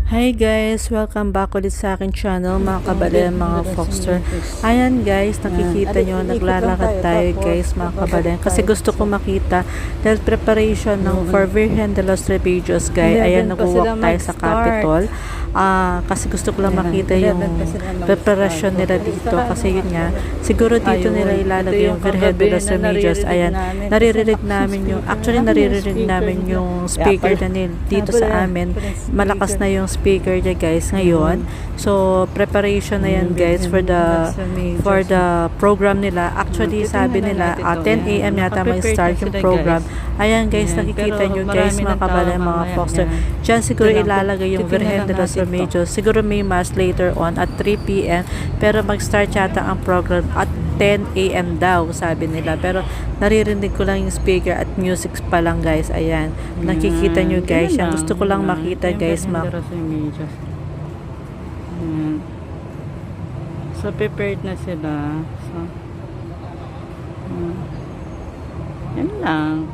Hi guys! Welcome back ulit sa akin channel mga kabalen, mga Foxter. Ayan guys, nakikita nyo, naglalakad tayo guys mga kabalen. Kasi gusto ko makita dahil preparation ng for Virgen de los Remedios guys. Ayan, nag-walk tayo sa Capitol. Kasi gusto ko lang makita yung preparasyon nila dito. Kasi yun nga, siguro dito nila ilalagay yung Virgen de los Remedios. Ayan, naririnig namin yung, actually naririnig namin yung speaker na dito sa amin. Malakas na yung speaker niya guys ngayon. So preparation na yan guys for the program nila. Actually sabi nila 10 AM yata may start yung program. Ayan guys, nakikita nyo guys mga kabalen, mga Foxter. Diyan siguro ilalagay yung Virgen de los Remedios. Siguro may mass later on at 3 PM, pero mag-start yata ang program at 10 AM daw sabi nila, pero naririnig ko lang yung speaker at music pa lang guys. Ayan, nakikita nyo guys yan. Gusto ko lang makita guys So prepared na sila. So yan lang.